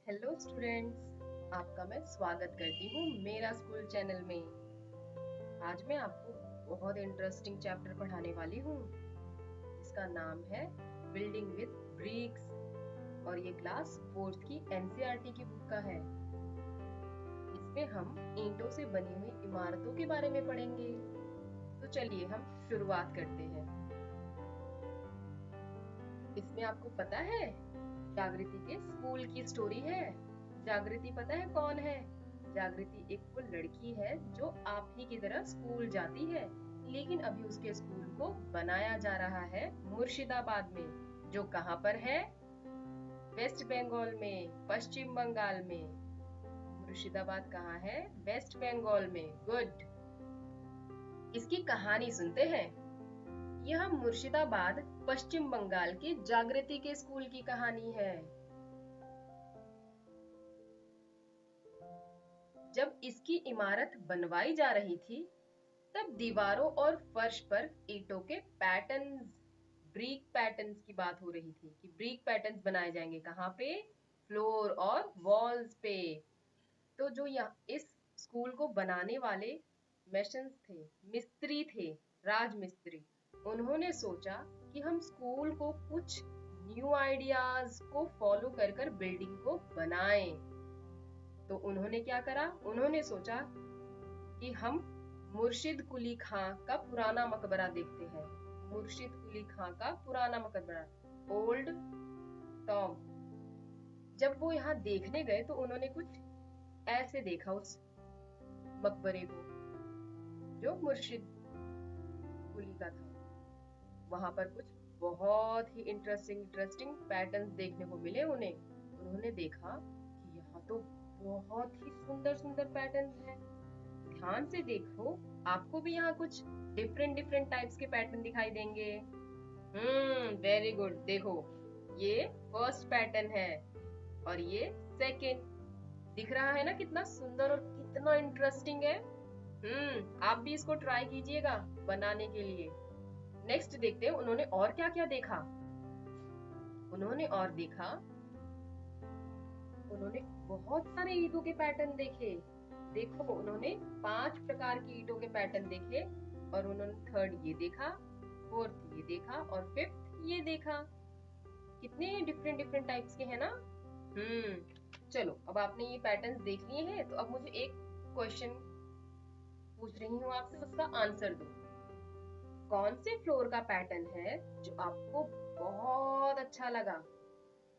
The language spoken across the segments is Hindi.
हेलो स्टूडेंट्स, आपका मैं स्वागत करती हूँ मेरा स्कूल चैनल में। आज मैं आपको बहुत इंटरेस्टिंग चैप्टर पढ़ाने वाली हूँ। इसका नाम है बिल्डिंग विद ब्रिक्स और ये क्लास 4th की एनसीईआरटी की बुक का है। इसमें हम ईंटों से बनी हुई इमारतों के बारे में पढ़ेंगे। तो चलिए हम शुरुआत करते हैं। इसमें आपको पता है जागृति के स्कूल की स्टोरी है। जागृति पता है कौन है? जागृति एक वो लड़की है जो आप ही की तरह स्कूल जाती है, लेकिन अभी उसके स्कूल को बनाया जा रहा है मुर्शिदाबाद में, जो कहाँ पर है? वेस्ट बंगाल में, पश्चिम बंगाल में। मुर्शिदाबाद कहाँ है? वेस्ट बंगाल में। गुड। इसकी कहानी सुनते हैं। यह मुर्शिदाबाद पश्चिम बंगाल की जागृति के स्कूल की कहानी है। जब इसकी इमारत बनवाई जा रही थी, तब दीवारों और फर्श पर ईंटों के पैटर्न्स, ब्रिक पैटर्न्स की बात हो रही थी कि ब्रिक पैटर्न्स बनाए जाएंगे। कहाँ पे? फ्लोर और वॉल्स पे। तो जो इस स्कूल को बनाने वाले मेशंस थे, मिस्त्री थे, राजमिस्त्री, उन्होंने सोचा कि हम स्कूल को कुछ न्यू आइडियाज को फॉलो कर कर बिल्डिंग को बनाएं। तो उन्होंने क्या करा? उन्होंने सोचा कि हम मुर्शिद कुली खां का पुराना मकबरा देखते हैं। मुर्शिद कुली खां का पुराना मकबरा, ओल्ड टॉम। जब वो यहाँ देखने गए तो उन्होंने कुछ ऐसे देखा उस मकबरे को जो मुर्शिद कुली का था। वहां पर कुछ बहुत ही इंटरेस्टिंग पैटर्न्स देखने को मिले उन्हें। उन्होंने देखा कि यहाँ तो बहुत ही सुंदर पैटर्न्स हैं। ध्यान से देखो, आपको भी यहाँ कुछ डिफरेंट टाइप्स के पैटर्न दिखाई देंगे। Very good. देखो, ये फर्स्ट पैटर्न है और ये सेकंड। दिख रहा है ना कितना सुंदर और कितना इंटरेस्टिंग है। आप भी इसको ट्राई कीजिएगा बनाने के लिए। नेक्स्ट देखते हैं उन्होंने और क्या क्या देखा। उन्होंने बहुत सारे ईंटों के पैटर्न देखे। देखो, उन्होंने 5 प्रकार की ईंटों के पैटर्न देखे और उन्होंने थर्ड ये देखा, फोर्थ ये देखा और फिफ्थ ये देखा। कितने डिफरेंट टाइप्स के हैं ना। चलो, अब आपने ये पैटर्न्स देख लिए हैं, तो अब मुझे एक क्वेश्चन पूछ रही हूँ आपसे, उसका आंसर दो। कौन से फ्लोर का पैटर्न है जो आपको बहुत अच्छा लगा?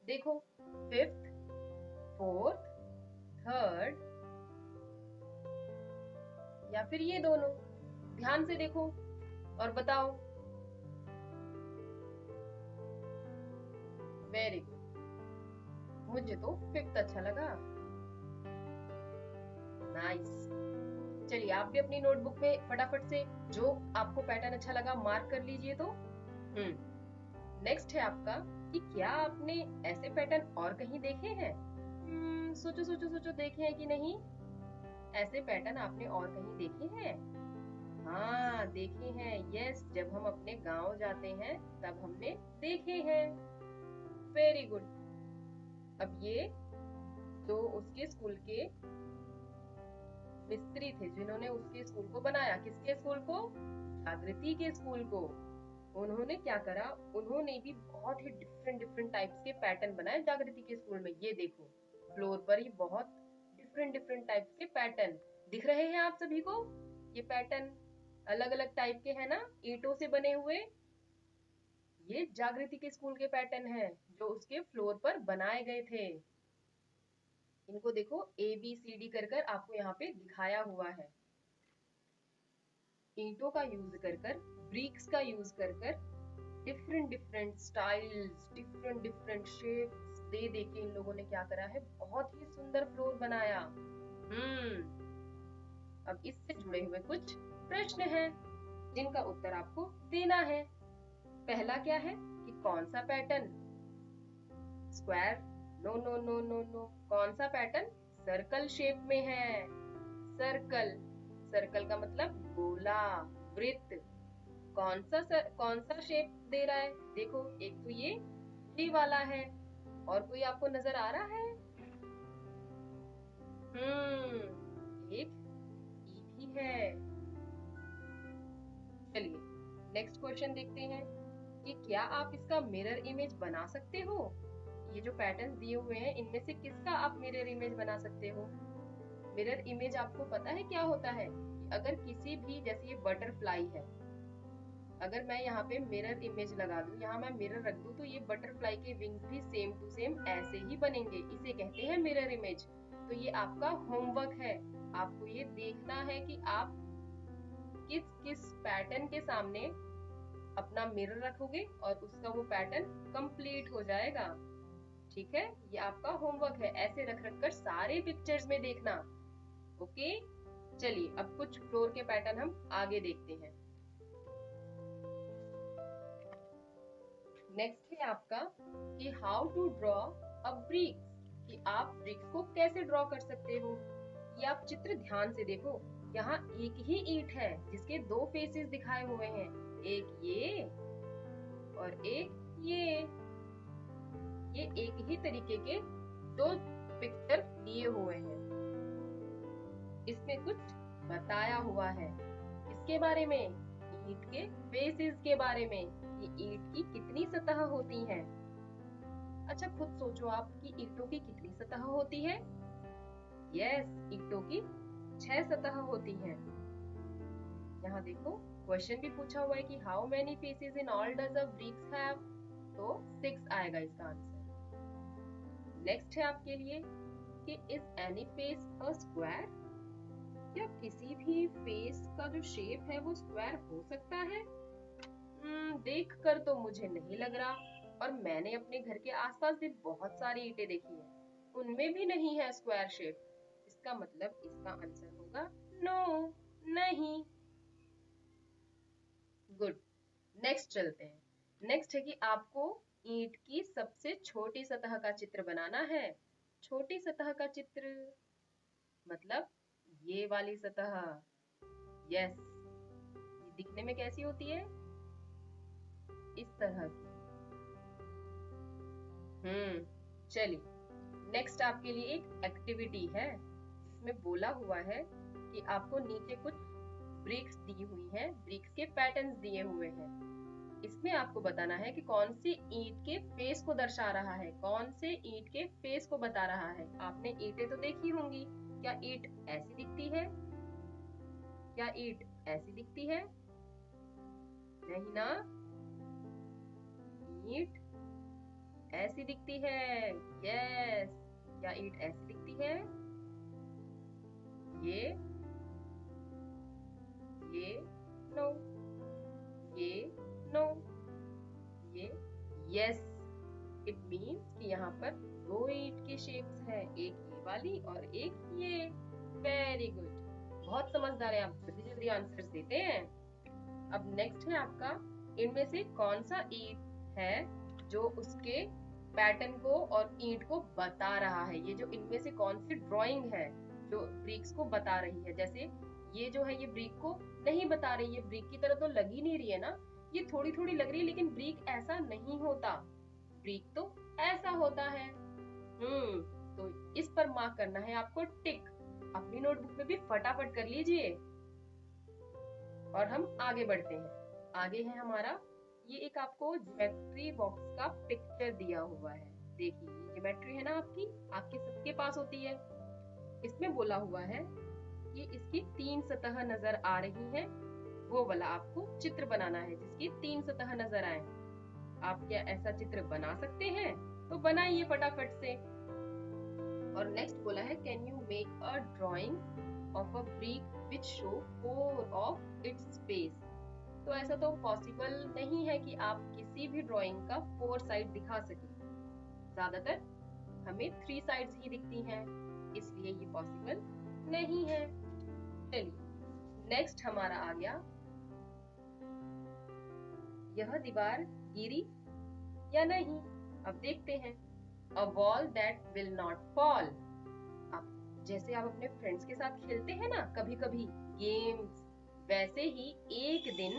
देखो, फिफ्थ, फोर्थ, थर्ड या फिर ये दोनों। ध्यान से देखो और बताओ। Very good. मुझे तो फिफ्थ अच्छा लगा। नाइस। चलिए, आप भी अपनी नोटबुक में फटाफट से जो आपको पैटर्न अच्छा लगा मार्क कर लीजिए। तो नेक्स्ट है आपका कि क्या आपने ऐसे पैटर्न और कहीं देखे हैं? सोचो देखे हैं कि नहीं? ऐसे पैटर्न आपने और कहीं देखे हैं? हाँ, देखे हैं। यस, जब हम अपने गांव जाते हैं तब हमने देखे हैं। Very good. अब ये जो उसके स्कूल के मिस्त्री थे जिन्होंने उसके स्कूल को बनाया, किसके स्कूल को? जागृति के स्कूल को। उन्होंने क्या करा? उन्होंने भी बहुत ही डिफरेंट टाइप्स के पैटर्न बनाए जागृति के स्कूल में। ये देखो, फ्लोर पर ही बहुत डिफरेंट टाइप्स के पैटर्न दिख रहे हैं आप सभी को। ये पैटर्न अलग टाइप के हैं ना, ईंटों से बने हुए। ये जागृति के स्कूल के पैटर्न हैं जो उसके फ्लोर पर बनाए गए थे। इनको देखो, ABCD कर आपको यहाँ पे दिखाया हुआ है। ईंटों का यूज कर ब्रिक्स का यूज कर डिफरेंट स्टाइल्स, डिफरेंट शेप्स दे के इन लोगों ने क्या करा है? बहुत ही सुंदर फ्लोर बनाया। अब इससे जुड़े हुए कुछ प्रश्न हैं जिनका उत्तर आपको देना है। पहला क्या है कि कौन सा पैटर्न स्क्वायर? नो। कौन सा पैटर्न सर्कल शेप में है? सर्कल का मतलब गोला, वृत्त। कौन सा शेप दे रहा है? देखो, एक तो ये वाला है और कोई आपको नजर आ रहा है? एक ईट ही है। चलिए नेक्स्ट क्वेश्चन देखते हैं कि क्या आप इसका मिरर इमेज बना सकते हो? ये जो पैटर्न्स दिए हुए हैं इनमें से किसका आप मिरर इमेज बना सकते हो? मिरर इमेज आपको पता है क्या होता है? अगर किसी भी, जैसे ये बटरफ्लाई है, अगर मैं यहाँ पे मिरर इमेज लगा दूं, यहाँ मैं मिरर रख दूं, तो ये बटरफ्लाई के विंग्स भी सेम टू सेम ऐसे ही बनेंगे। इसे कहते हैं मिरर इमेज। तो ये आपका होमवर्क है, आपको ये देखना है कि आप किस किस पैटर्न के सामने अपना मिरर रखोगे और उसका वो पैटर्न कंप्लीट हो जाएगा। ठीक है, ये आपका होमवर्क है, ऐसे रख रख कर सारे पिक्चर्स में देखना। ओके, चलिए अब कुछ फ्लोर के पैटर्न हम आगे देखते हैं। नेक्स्ट है आपका कि how to draw a bricks, कि आप ब्रिक्स को कैसे ड्रॉ कर सकते हो। ये आप चित्र ध्यान से देखो, यहाँ एक ही ईंट है जिसके दो फेसेस दिखाए हुए हैं, एक ये और एक ये एक ही तरीके के दो पिक्चर लिए हुए हैं। इसमें कुछ बताया हुआ है इसके बारे में, ईंट के फेसेस के बारे में, कि ईंट की कितनी सतह होती हैं। अच्छा खुद सोचो आप कि ईंटों की कितनी सतह होती है? यस, ईंटों की 6 सतह होती हैं। यहाँ देखो क्वेश्चन भी पूछा हुआ है कि how many faces in all does a bricks have, तो 6 आएगा इसका आंसर। नेक्स्ट है आपके लिए कि is any face a square, क्या किसी भी फेस का जो शेप है वो स्क्वायर हो सकता है? देख कर तो मुझे नहीं लग रहा, और मैंने अपने घर के आसपास भी बहुत सारी ईंटें देखी हैं, उनमें भी नहीं है स्क्वायर शेप। इसका मतलब इसका आंसर होगा नो, नहीं। गुड, नेक्स्ट चलते हैं। नेक्स्ट है कि आपको ईंट की सबसे छोटी सतह का चित्र बनाना है। छोटी सतह का चित्र मतलब ये वाली सतह। यस, ये दिखने में कैसी होती है? इस तरह की। चलिए नेक्स्ट आपके लिए एक एक्टिविटी है, जिसमें बोला हुआ है कि आपको नीचे कुछ ब्रिक्स दी हुई हैं, ब्रिक्स के पैटर्न्स दिए हुए हैं। इसमें आपको बताना है कि कौन सी ईंट के फेस को दर्शा रहा है, कौन से ईंट के फेस को बता रहा है। आपने ईंटें तो देखी होंगी, क्या ईंट ऐसी दिखती है? क्या ईंट ऐसी दिखती है? नहीं ना, ईंट ऐसी दिखती है। यस, क्या ईंट ऐसी दिखती है? ये नो, ये नो, ये यस। इट मीन्स कि यहाँ पर दो ईंट के शेप्स हैं, एक ये वाली और एक ये। वेरी गुड, बहुत समझदार है आप, जल्दी जल्दी आंसर्स देते हैं। अब नेक्स्ट है आपका, इनमें से कौन सा ईंट है जो उसके पैटर्न को और ईंट को बता रहा है। ये जो इनमें से कौन सी ड्राइंग है जो ब्रिक्स को बता रही है। जैसे ये जो है ये ब्रिक को नहीं बता रही है, ब्रिक की तरह तो लग ही नहीं रही है ना, ये थोड़ी थोड़ी लग रही है, लेकिन ब्रिक ऐसा नहीं होता, ब्रिक तो ऐसा होता है। तो इस पर मार्क करना है आपको टिक, अपनी नोटबुक में भी फटाफट कर लीजिए। और हम आगे बढ़ते हैं। आगे है हमारा, ये एक आपको ज्योमेट्री बॉक्स का पिक्चर दिया हुआ है। देखिए ये ज्योमेट्री है ना आपकी, आपके सबके पास होती है। इसमें बोला हुआ है कि इसकी 3 सतह नजर आ रही हैं, वो वाला आपको चित्र बनाना है जिसकी 3 सतह नजर आए। आप क्या ऐसा चित्र बना सकते हैं? तो बनाइए फटाफट से। और नेक्स्ट बोला है can you make a drying of a brick which show 4 of its face. तो ऐसा तो पॉसिबल नहीं है कि आप किसी भी ड्राइंग का 4 साइड दिखा सकें, ज्यादातर हमें 3 साइड्स ही दिखती हैं, इसलिए ये पॉसिबल नहीं है। चलिए नेक्स्ट हमारा आ गया, यह दीवार गिरी या नहीं, अब देखते हैं। A wall that will not fall. अब जैसे आप अपने फ्रेंड्स के साथ खेलते हैं ना कभी कभी गेम्स, वैसे ही एक दिन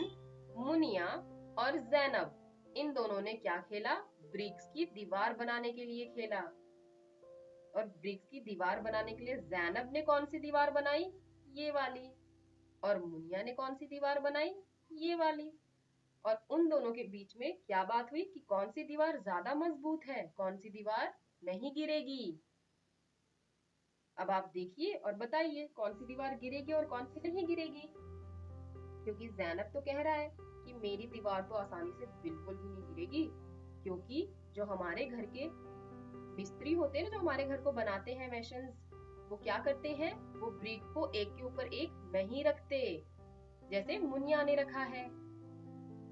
मुनिया और जैनब इन दोनों ने क्या खेला? ब्रिक्स की दीवार बनाने के लिए खेला। और ब्रिक्स की दीवार बनाने के लिए जैनब ने कौन सी दीवार बनाई? ये वाली। और मुनिया ने कौन सी दीवार बनाई? ये वाली। और उन दोनों के बीच में क्या बात हुई कि कौन सी दीवार ज्यादा मजबूत है, कौन सी दीवार नहीं गिरेगी। अब आप देखिए और बताइए कौन सी दीवार गिरेगी और कौन सी नहीं गिरेगी। क्योंकि जैनब तो कह रहा है कि मेरी दीवार तो आसानी से बिल्कुल भी नहीं गिरेगी, क्योंकि जो हमारे घर के मिस्त्री होते हैं ना, जो हमारे घर को बनाते हैं मैशंस, वो क्या करते हैं, वो ब्रिक को एक के ऊपर एक नहीं रखते जैसे मुनिया ने रखा है।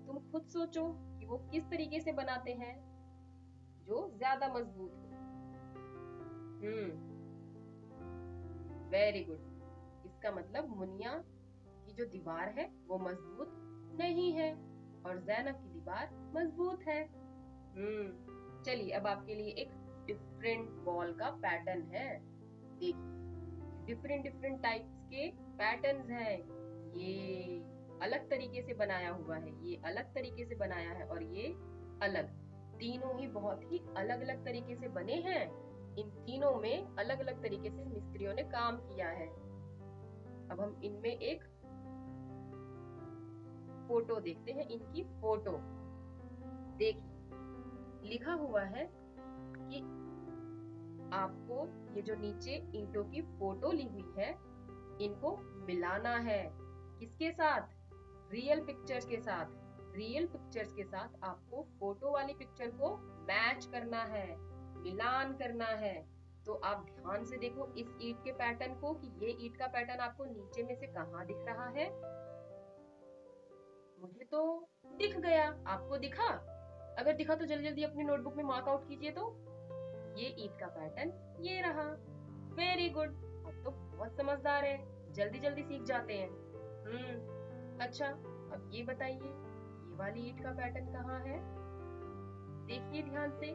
तुम खुद सोचो कि वो किस तरीके से बनाते हैं जो ज्यादा मजबूत हो। Very good. इसका मतलब मुनिया की जो दीवार है वो मजबूत नहीं है और जैनब की दीवार मजबूत है। चलिए अब आपके लिए एक डिफरेंट वॉल का पैटर्न है। देखिए डिफरेंट डिफरेंट टाइप्स के पैटर्न्स हैं। ये अलग तरीके से बनाया हुआ है, ये अलग तरीके से बनाया है और ये अलग। तीनों ही बहुत ही अलग अलग तरीके से बने हैं। इन तीनों में अलग अलग तरीके से मिस्त्रियों ने काम किया है। अब हम इनमें एक फोटो देखते हैं, इनकी फोटो देखिए। लिखा हुआ है कि आपको ये जो नीचे ईंटों की फोटो ली हुई है इनको मिलाना है। किसके साथ? रियल पिक्चर्स के साथ। रियल पिक्चर्स के साथ आपको फोटो वाली पिक्चर को मैच करना है, मिलान करना है। तो आप ध्यान से देखो इस ईंट के पैटर्न को कि ये ईंट का पैटर्न आपको नीचे में से कहाँ दिख रहा है। मुझे तो दिख गया, आपको दिखा? अगर दिखा तो जल्दी जल्दी अपनी नोटबुक में मार्क आउट कीजिए। तो ये ईंट का पैटर्न ये रहा। वेरी गुड, अब तो बहुत समझदार है, जल्दी जल्दी सीख जाते हैं। अच्छा अब ये बताइए ये वाली ईंट का पैटर्न कहाँ है? देखिए ध्यान से,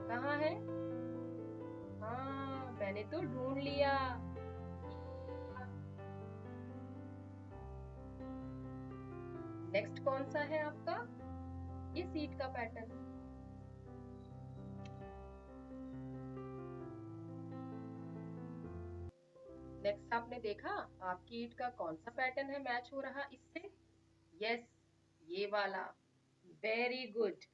कहाँ है? हाँ मैंने तो ढूंढ लिया। नेक्स्ट कौन सा है आपका? ये सीट का पैटर्न। नेक्स्ट आपने देखा आपकी ईंट का कौन सा पैटर्न है मैच हो रहा इससे? यस, ये वाला। Very good.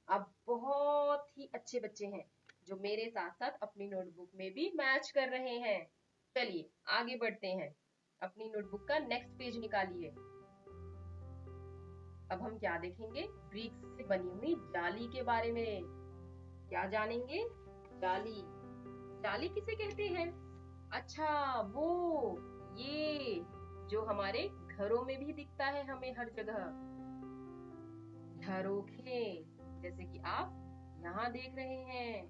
अब बहुत ही अच्छे बच्चे हैं जो मेरे साथ साथ अपनी नोटबुक में भी मैच कर रहे हैं। चलिए आगे बढ़ते हैं, अपनी नोटबुक का नेक्स्ट पेज निकालिए। अब हम क्या देखेंगे? ब्रिक्स से बनी हुई जाली के बारे में क्या जानेंगे? जाली। जाली किसे कहते हैं? अच्छा वो, ये जो हमारे घरों में भी दिखता है हमें हर जगह, झरोखे। जैसे कि आप यहाँ देख रहे हैं,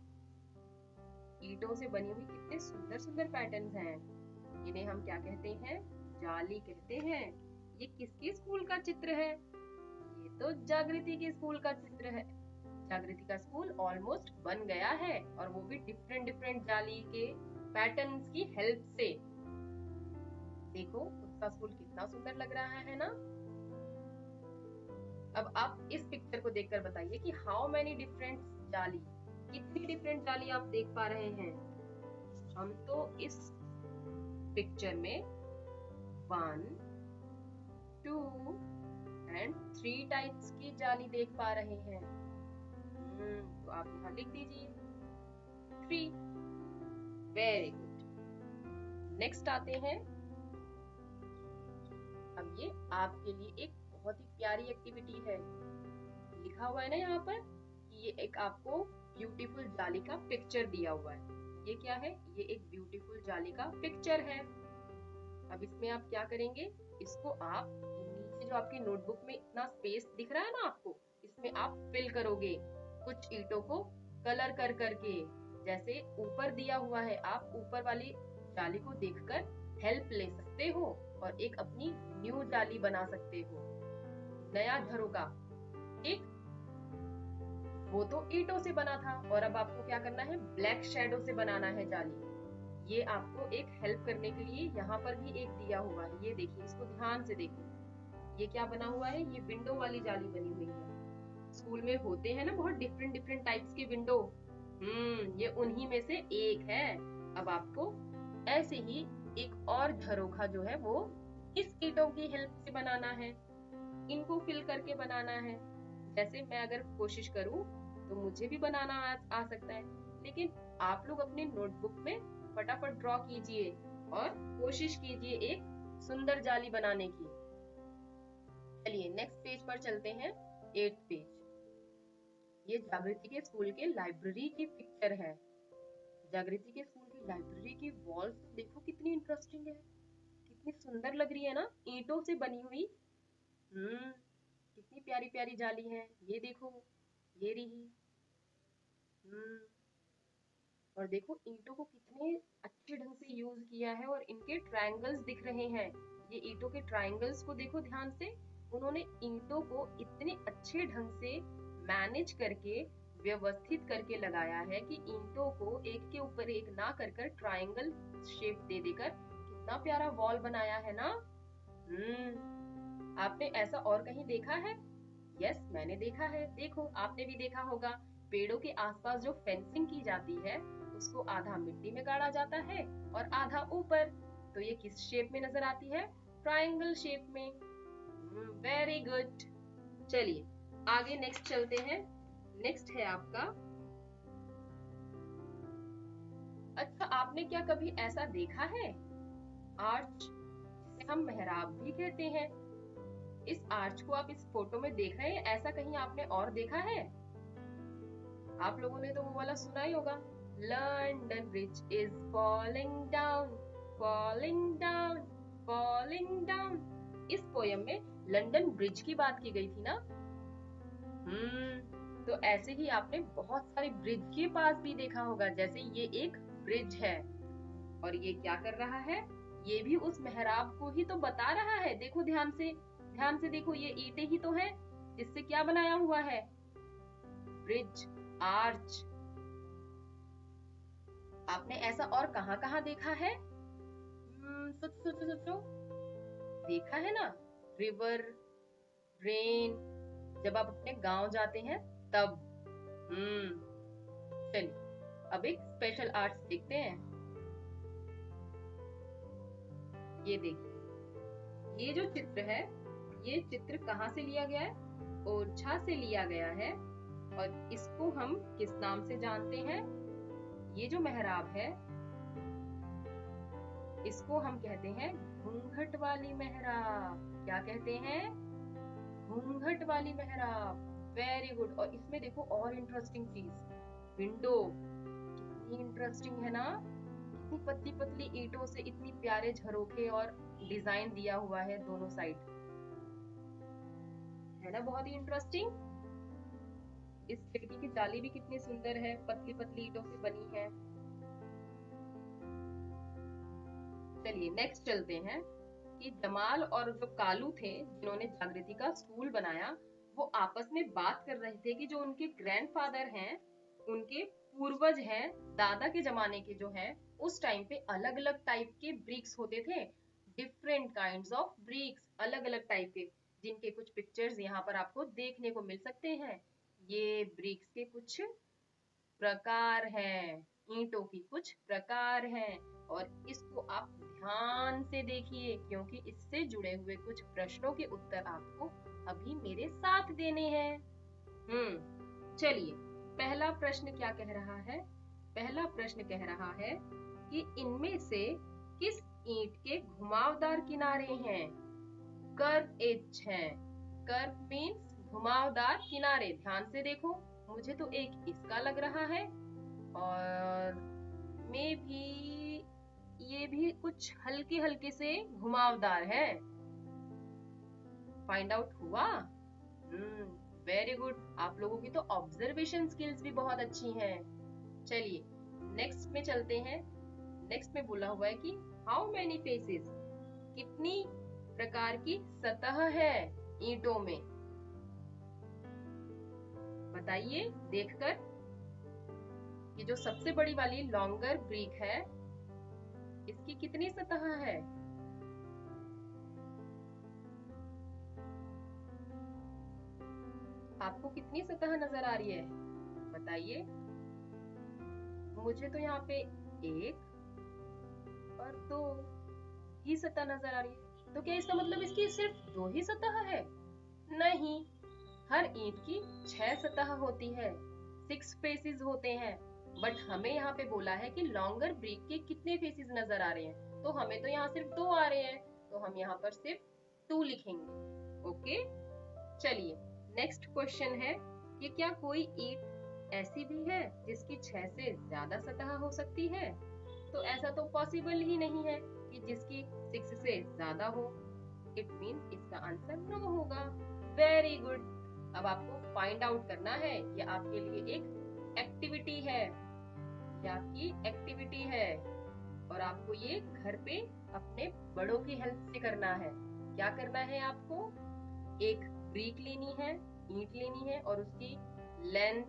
ईंटों से बनी हुई कितने सुंदर सुंदर पैटर्न्स हैं। इन्हें हम क्या कहते हैं? जाली कहते हैं। ये किसके स्कूल का चित्र है? ये तो जागृति के स्कूल का चित्र है। जागृति का स्कूल ऑलमोस्ट बन गया है और वो भी डिफरेंट डिफरेंट जाली के पैटर्न्स की हेल्प से। देखो उसका स्कूल कितना सुंदर लग रहा है ना। अब आप इस पिक्चर को देखकर बताइए कि हाउ मेनी डिफरेंट जाली, कितनी डिफरेंट जाली आप देख पा रहे हैं? हम तो इस पिक्चर में 1, 2 एंड 3 टाइप्स की जाली देख पा रहे हैं। तो आप यहाँ लिख दीजिए 3। Very good. नेक्स्ट आते हैं, अब ये आपके लिए एक बहुत ही प्यारी एक्टिविटी है। लिखा हुआ है ना यहाँ पर कि ये एक आपको ब्यूटीफुल जाली का पिक्चर दिया हुआ है। ये क्या है? ये एक ब्यूटीफुल जाली का पिक्चर है। अब इसमें आप क्या करेंगे? इसको आप नीचे जो आपकी नोटबुक में इतना स्पेस दिख रहा है ना आपको, इसमें आप फिल करोगे कुछ ईंटों को कलर कर करके। जैसे ऊपर दिया हुआ है, आप ऊपर वाली जाली को देखकर हेल्प ले सकते हो और एक अपनी न्यू जाली बना सकते हो, नया झरोका। ठीक, वो तो ईंटों से बना था और अब आपको क्या करना है? ब्लैक शैडो से बनाना है जाली। ये आपको एक हेल्प करने के लिए यहाँ पर भी एक दिया हुआ है। ये देखिए, इसको ध्यान से देखो, ये क्या बना हुआ है? ये विंडो वाली जाली बनी हुई है। स्कूल में होते हैं ना बहुत डिफरेंट डिफरेंट टाइप्स के विंडो, ये उन्हीं में से एक है। अब आपको ऐसे ही एक और झरोखा जो है वो इस ईंटों की हेल्प से बनाना है, इनको फिल करके बनाना है। जैसे मैं अगर कोशिश करूं तो मुझे भी बनाना आ सकता है, लेकिन आप लोग अपनी नोटबुक में फटाफट ड्रॉ कीजिए और कोशिश कीजिए एक सुंदर जाली बनाने की। चलिए नेक्स्ट पेज पर चलते हैं, 8th पेज। ये जागृति के स्कूल के लाइब्रेरी की पिक्चर है। जागृति के स्कूल की लाइब्रेरी की वॉल्स तो देखो कितनी इंटरेस्टिंग है, कितनी सुंदर लग रही है ना, ईंटों से बनी हुई। कितनी प्यारी प्यारी जाली है, ये देखो, ये रही। और देखो ईंटों को कितने अच्छे ढंग से यूज किया है और इनके ट्रायंगल्स दिख रहे हैं। ये ईंटों के ट्रायंगल्स को देखो ध्यान से, उन्होंने ईंटों को इतने अच्छे ढंग से मैनेज करके व्यवस्थित करके लगाया है कि ईंटों को एक के ऊपर एक ना कर कर ट्रायंगल शेप दे देकर कितना प्यारा वॉल बनाया है ना। आपने ऐसा और कहीं देखा है? यस, मैंने देखा है। देखो आपने भी देखा होगा, पेड़ों के आसपास जो फेंसिंग की जाती है उसको आधा मिट्टी में गाड़ा जाता है और आधा ऊपर। तो ये किस शेप में नजर आती है? ट्रायंगल शेप में। Very good. चलिए आगे नेक्स्ट चलते हैं। नेक्स्ट है आपका, अच्छा आपने क्या कभी ऐसा देखा है, आर्च जिसे हम मेहराब भी कहते हैं? इस आर्च को आप इस फोटो में देख रहे हैं, ऐसा कहीं आपने और देखा है? आप लोगों ने तो वो वाला सुना ही होगा, London bridge is falling down, falling down, falling down. इस पोयम में लंदन ब्रिज की बात की गई थी ना। तो ऐसे ही आपने बहुत सारे ब्रिज के पास भी देखा होगा, जैसे ये एक ब्रिज है और ये क्या कर रहा है, ये भी उस मेहराब को ही तो बता रहा है। देखो ध्यान से देखो, ये ईंटें ही तो है जिससे क्या बनाया हुआ है, ब्रिज, आर्च। आपने ऐसा और कहाँ देखा है? सोचो, देखा है ना, रिवर, रेन, जब आप अपने गांव जाते हैं तब। चलिए अब एक स्पेशल आर्ट्स देखते हैं। ये देखिए, ये जो चित्र है, ये चित्र कहाँ से लिया गया है? ओरछा से लिया गया है। और इसको हम किस नाम से जानते हैं? ये जो मेहराब है इसको हम कहते हैं घूंघट वाली मेहराब। क्या कहते हैं? घूंघट वाली मेहराब। Very good. और इसमें देखो और इंटरेस्टिंग चीज, विंडो कितनी इंटरेस्टिंग है ना, कितनी पतली पतली ईंटों से इतनी प्यारे झरोखे और डिजाइन दिया हुआ है दोनों साइड, है ना, बहुत ही इंटरेस्टिंग। इस खिड़की की जाली भी कितनी सुंदर है, पतली पतली ईंटों से बनी है। चलिए नेक्स्ट चलते हैं कि जमाल और जो कालू थे जिन्होंने जागृति का स्कूल बनाया, वो आपस में बात कर रहे थे कि जो उनके ग्रैंडफादर हैं, उनके पूर्वज हैं, दादा के जमाने के जो हैं, उस टाइम पे अलग अलग टाइप के ब्रिक्स होते थे, डिफरेंट काइंड्स ऑफ ब्रिक्स, अलग अलग टाइप के, जिनके कुछ पिक्चर्स यहाँ पर आपको देखने को मिल सकते हैं। ये ब्रिक्स के कुछ प्रकार हैं, ईंटों की कुछ प्रकार हैं, और इसको आप ध्यान से देखिए क्योंकि इससे जुड़े हुए कुछ प्रश्नों के उत्तर आपको अभी मेरे साथ देने हैं। चलिए पहला प्रश्न क्या कह रहा है? पहला प्रश्न कह रहा है कि इनमें से किस ईंट के घुमावदार किनारे हैं? कर्व एज हैं। कर्व मीन्स घुमावदार किनारे। ध्यान से देखो, मुझे तो एक इसका लग रहा है और मे भी ये भी कुछ हल्के हल्के से घुमावदार है। फाइंड आउट हुआ? Very good. आप लोगों की तो ऑब्जर्वेशन स्किल्स भी बहुत अच्छी हैं। चलिए नेक्स्ट में चलते हैं। नेक्स्ट में बोला हुआ है कि हाउ मेनी फेसेस, कितनी प्रकार की सतह है ईंटों में? बताइए देखकर। ये जो सबसे बड़ी वाली लॉन्गर ब्रिक है, इसकी कितनी सतह है? आपको कितनी सतह नजर आ रही है? बताइए। मुझे तो यहाँ पे एक और दो ही सतह नजर आ रही है। तो क्या इसका मतलब इसकी सिर्फ दो ही सतह है? नहीं, हर ईंट की 6 सतह होती है, 6 फेसेस होते हैं। बट हमें यहाँ पे बोला है कि लॉन्गर ब्रिक के कितने फेसेस नजर आ रहे हैं, तो हमें तो यहाँ सिर्फ 2 आ रहे हैं, तो हम यहाँ पर सिर्फ 2 लिखेंगे। ओके, चलिए नेक्स्ट क्वेश्चन है कि क्या कोई ईंट ऐसी भी है जिसकी 6 से ज्यादा सतह हो सकती है? तो ऐसा तो पॉसिबल ही नहीं है कि जिसकी 6 से ज्यादा हो। इट मीन्स इसका आंसर नो होगा। Very good. अब आपको फाइंड आउट करना है, ये आपके लिए एक एक्टिविटी है, ये आपकी एक्टिविटी है और आपको ये घर पे अपने बड़ों की हेल्प से करना है। क्या करना है आपको? एक ब्रिक लेनी है, ईंट लेनी है और उसकी लेंथ,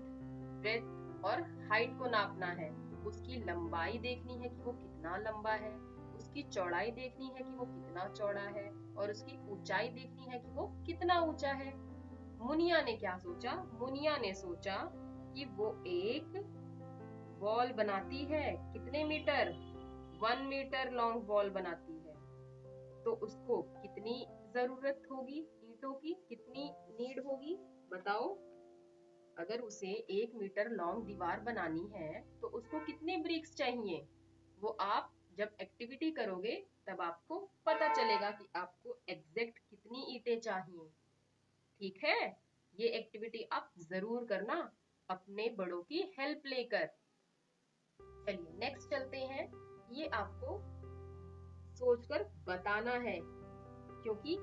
ब्रेथ और हाइट को नापना है। उसकी लंबाई देखनी है कि वो कितना लंबा है, उसकी चौड़ाई देखनी है कि वो कितना चौड़ा है और उसकी ऊंचाई देखनी है कि वो कितना ऊंचा है। मुनिया ने क्या सोचा? मुनिया ने सोचा कि वो एक वॉल बनाती है। कितने मीटर? 1 मीटर लॉन्ग वॉल बनाती है। तो उसको कितनी जरूरत होगी ईंटों की, कितनी नीड होगी बताओ? अगर उसे 1 मीटर लॉन्ग दीवार बनानी है तो उसको कितने ब्रिक्स चाहिए? वो आप जब एक्टिविटी करोगे तब आपको पता चलेगा कि आपको एग्जैक्ट कितनी ईंटें चाहिए। ठीक है, ये एक्टिविटी आप जरूर करना अपने बड़ों की हेल्प लेकर। चलिए नेक्स्ट चलते हैं। ये आपको सोचकर बताना है क्योंकि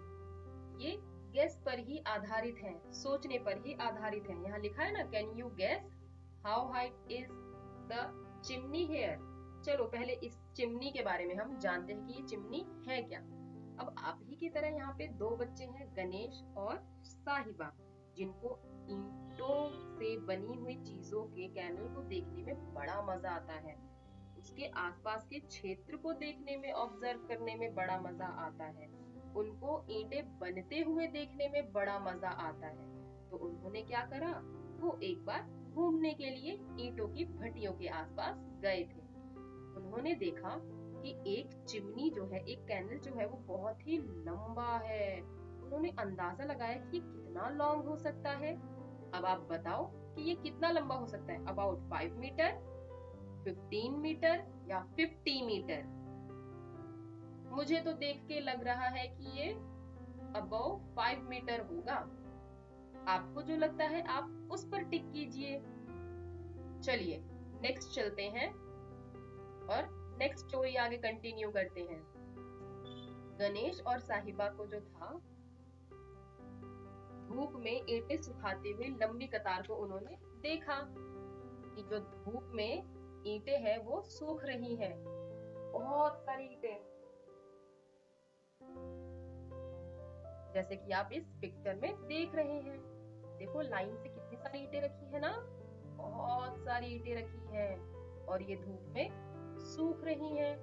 ये गेस पर ही आधारित है, सोचने पर ही आधारित है। यहाँ लिखा है ना, can you guess how height is the chimney here? चलो पहले इस चिमनी के बारे में हम जानते हैं कि ये चिमनी है क्या। अब आप ही की तरह यहाँ पे 2 बच्चे हैं, गणेश और साहिबा, जिनको ईंटों से बनी हुई चीजों के कैनल को देखने में बड़ा मजा आता है। उसके आसपास के क्षेत्र को देखने में, ऑब्जर्व करने में बड़ा मजा आता है। उनको ईंटें बनते हुए देखने में बड़ा मजा आता है। तो उन्होंने क्या करा? वो एक बार घूमने के लिए ईंटों की भट्टियों के आसपास गए थे। उन्होंने देखा कि एक चिमनी जो है, एक कैनल जो है वो बहुत ही लंबा है। उन्होंने अंदाजा लगाया कि कितना लॉन्ग हो सकता है। अब आप बताओ कि ये कितना लंबा हो सकता है? अबाउट 5 मीटर, 15 मीटर या 50 मीटर? मुझे तो देख के लग रहा है कि ये अबव 5 मीटर होगा। आपको जो लगता है आप उस पर टिक कीजिए। चलिए नेक्स्ट चलते हैं और नेक्स्ट स्टोरी आगे कंटिन्यू करते हैं। गणेश और साहिबा को जो था, धूप में ईंटें सुखाते हुए लंबी कतार को उन्होंने देखा कि जो धूप में ईंटें हैं वो सूख रही हैं, बहुत सारी ईंटें, जैसे कि आप इस पिक्चर में देख रहे हैं। देखो लाइन से कितनी सारी ईंटें रखी है ना, बहुत सारी ईंटें रखी है और ये धूप में सूख रही हैं।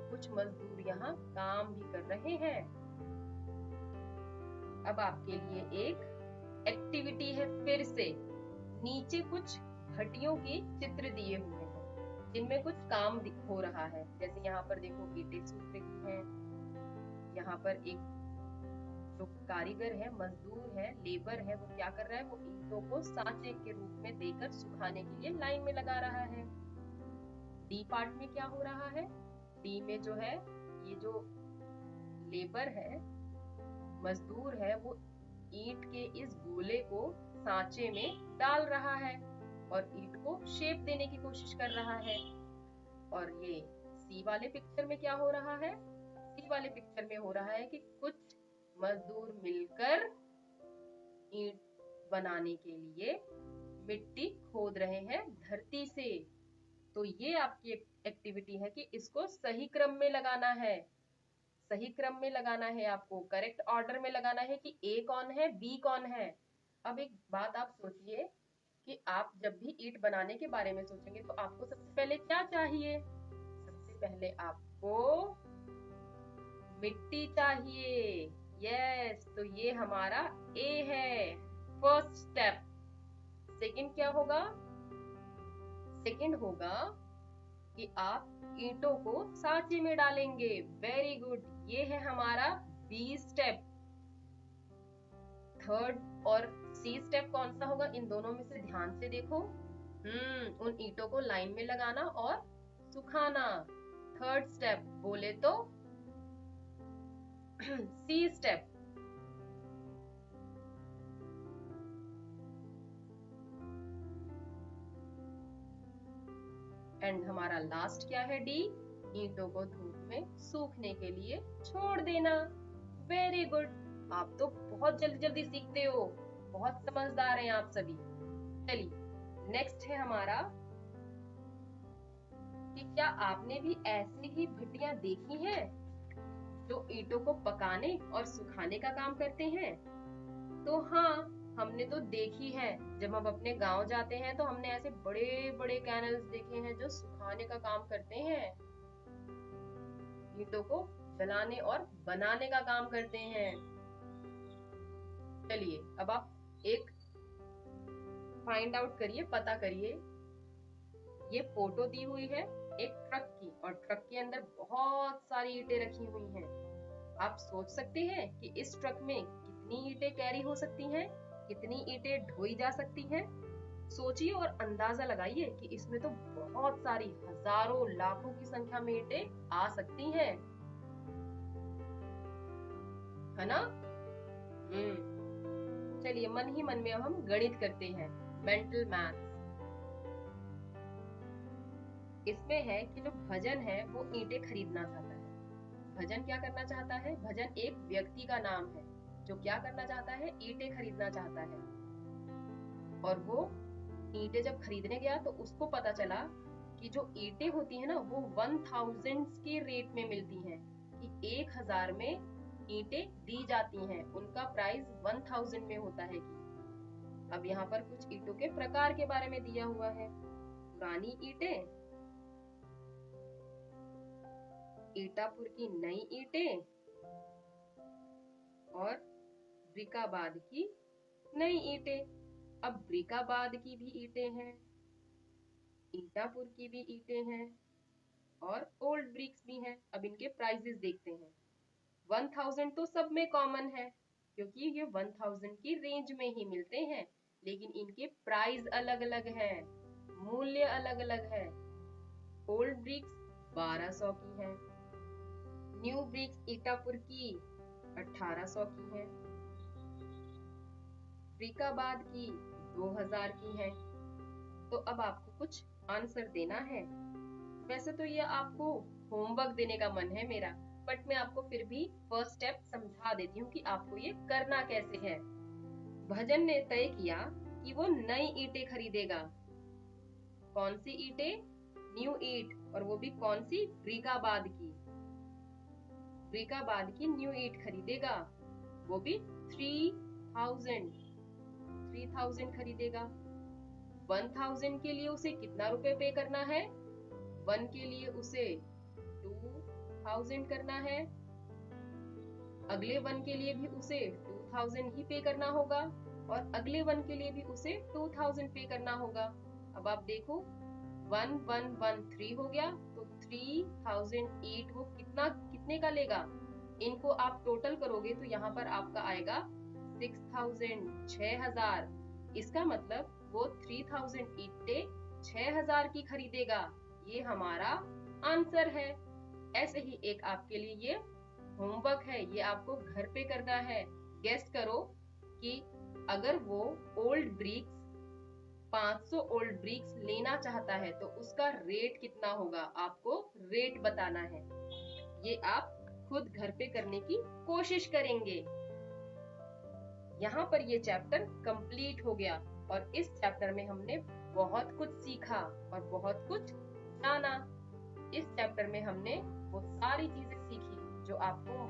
कुछ मजदूर यहाँ काम भी कर रहे हैं। अब आपके लिए एक एक्टिविटी है, फिर से नीचे कुछ भट्टियों के चित्र दिए हुए हैं जिनमें कुछ काम हो रहा है। जैसे यहाँ पर देखो ईंटें सूख रही हैं, यहाँ पर एक जो कारीगर है, मजदूर है, लेबर है, वो क्या कर रहा है? वो ईंटों को सांचे के रूप में देकर सुखाने के लिए लाइन में लगा रहा है। डी पार्ट में क्या हो रहा है? डी में जो है, ये जो लेबर है, मजदूर है, वो ईंट के इस गोले को सांचे में डाल रहा है और ईंट को शेप देने की कोशिश कर रहा है। और ये सी वाले पिक्चर में क्या हो रहा है? सी वाले पिक्चर में हो रहा है कि कुछ मजदूर मिलकर ईंट बनाने के लिए मिट्टी खोद रहे हैं धरती से। तो ये आपकी एक्टिविटी है कि इसको सही क्रम में लगाना है, सही क्रम में लगाना है, आपको करेक्ट ऑर्डर में लगाना है कि ए कौन है, बी कौन है। अब एक बात आप सोचिए कि आप जब भी ईंट बनाने के बारे में सोचेंगे तो आपको सबसे पहले क्या चाहिए? सबसे पहले आपको मिट्टी चाहिए। यस, तो ये हमारा ए है, फर्स्ट स्टेप। सेकंड क्या होगा? सेकंड होगा कि आप ईंटों को सांचे में डालेंगे। वेरी गुड, ये है हमारा बी स्टेप। थर्ड और सी स्टेप कौन सा होगा, इन दोनों में से ध्यान से देखो। उन ईंटों को लाइन में लगाना और सुखाना। थर्ड स्टेप बोले तो सी स्टेप। एंड हमारा लास्ट क्या है, डी, ईंटों को धूप में सूखने के लिए छोड़ देना। वेरी गुड, आप तो बहुत जल्दी जल्दी सीखते हो, बहुत समझदार हैं आप सभी। चलिए नेक्स्ट है हमारा कि क्या आपने भी ऐसी ही भट्टियां देखी हैं जो ईंटों को पकाने और सुखाने का काम करते हैं? तो हाँ, हमने तो देखी है। जब हम अपने गांव जाते हैं तो हमने ऐसे बड़े बड़े कैनल्स देखे हैं जो सुखाने का काम करते हैं, ईंटों को जलाने और बनाने का काम करते हैं। चलिए अब आप एक फाइंड आउट करिए, पता करिए। ये फोटो दी हुई है एक ट्रक की, और ट्रक के अंदर बहुत सारी ईंटें रखी हुई हैं। आप सोच सकते हैं कि इस ट्रक में कितनी ईंटें कैरी हो सकती हैं, कितनी ईंटें ढोई जा सकती हैं। सोचिए और अंदाजा लगाइए कि इसमें तो बहुत सारी, हजारों लाखों की संख्या में ईंटें आ सकती हैं, है ना? चलिए मन ही मन में अब हम गणित करते हैं, मेंटल मैथ्स। इसमें है कि जो भजन है वो ईंटें खरीदना चाहता है। भजन क्या करना चाहता है? भजन एक व्यक्ति का नाम है जो क्या करना चाहता है, ईंटें खरीदना चाहता है। और वो ईंटें जब खरीदने गया तो उसको पता चला कि जो ईंटें होती है ना वो 1000 के रेट में मिलती हैं, कि 1000 में ईंटें दी जाती हैं, उनका प्राइस 1000 में होता है। कि अब यहाँ पर कुछ ईंटों के प्रकार के बारे में दिया हुआ है। पुरानी ईंटें, ईटापुर की नई ईंटें और ब्रिकाबाद की नई ईंटें। अब ब्रिकाबाद की भी ईंटें हैं, ईटापुर की भी ईंटें हैं और ओल्ड ब्रिक्स भी हैं। अब इनके प्राइसेस देखते हैं। 1000 तो सब में कॉमन है क्योंकि ये 1000 की रेंज में ही मिलते हैं, लेकिन इनके प्राइस अलग अलग है, मूल्य अलग अलग है। ओल्ड ब्रिक्स 1200 की है, न्यू ब्रिक्स ईटापुर की 1800 की है, ब्रिकाबाद की 2000 की है। तो अब आपको कुछ आंसर देना है। वैसे तो ये आपको होमवर्क देने का मन है मेरा, बट मैं आपको फिर भी फर्स्ट स्टेप समझा देती हूँ कि आपको ये करना कैसे है। भजन ने तय किया कि वो नई ईंटें खरीदेगा। कौन सी ईंटें? न्यू ईंट, और वो भी कौन सी? ब्रिकाबाद की। ब्रिकाबाद की न्यू ईंट खरीदेगा, वो भी 3000 खरीदेगा। 1000 के लिए उसे कितना रुपए पे करना है? 1 के लिए उसे 2000 करना है, अगले 1 के लिए भी उसे 2000 ही पे करना होगा, और अगले 1 के लिए भी उसे 2000 पे करना होगा। अब आप देखो 1113 हो गया, तो 3008 वो कितने का लेगा? इनको आप टोटल करोगे तो यहाँ पर आपका आएगा 6000। इसका मतलब वो 3000 ईंटें 6000 की खरीदेगा। ये हमारा आंसर है। ऐसे ही एक आपके लिए ये होमवर्क है, ये आपको घर पे करना है। गेस करो कि अगर वो ओल्ड ब्रिक्स 500 ओल्ड ब्रिक्स लेना चाहता है तो उसका रेट कितना होगा, आपको रेट बताना है। ये आप खुद घर पे करने की कोशिश करेंगे। यहाँ पर ये चैप्टर कंप्लीट हो गया, और इस चैप्टर में हमने बहुत कुछ सीखा और बहुत कुछ जाना। इस चैप्टर में हमने वो सारी चीजें सीखी जो आपको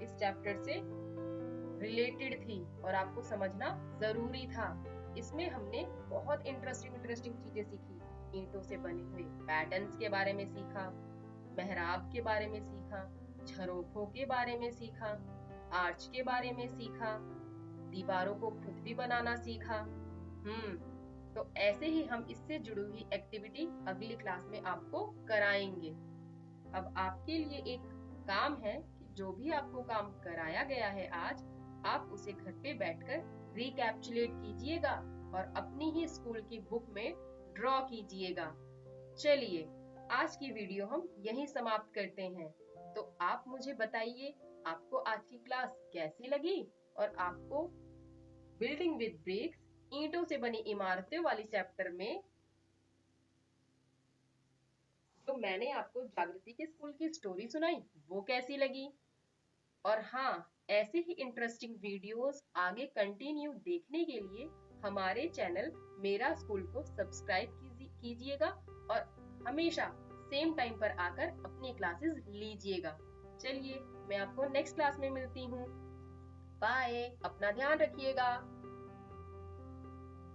इस चैप्टर से रिलेटेड थी और आपको समझना जरूरी था। इसमें हमने बहुत इंटरेस्टिंग चीजें सीखी। ईंटों से बने हुए पैटर्न्स के बारे में सीखा, मेहराब के बारे में सीखा, झरोखों के बारे में सीखा, आर्च के बारे में सीखा, दीवारों को खुद भी बनाना सीखा। तो ऐसे ही हम इससे जुड़ी हुई एक्टिविटी अगली क्लास में आपको कराएंगे। अब आपके लिए एक काम है कि जो भी आपको काम कराया गया है आज, आप उसे घर पे बैठकर रिकैप्चुलेट कीजिएगा और अपनी ही स्कूल की बुक में ड्रॉ कीजिएगा। चलिए, आज की वीडियो हम यहीं समाप्त करते हैं। तो आप मुझे बताइए, आपको आज की क्लास कैसी लगी और आपको बिल्डिंग विद ब्रिक्स, ईंटों से बनी इमारतें वाली चैप्टर में तो मैंने आपको जागृति के स्कूल की स्टोरी सुनाई, वो कैसी लगी? और हाँ, ऐसे ही इंटरेस्टिंग वीडियोस आगे कंटिन्यू देखने के लिए हमारे चैनल मेरा स्कूल को सब्सक्राइब कीजिएगा और हमेशा सेम टाइम पर आकर अपनी क्लासेस लीजिएगा। चलिए, मैं आपको नेक्स्ट क्लास में मिलती हूँ। बाय, अपना ध्यान रखिएगा।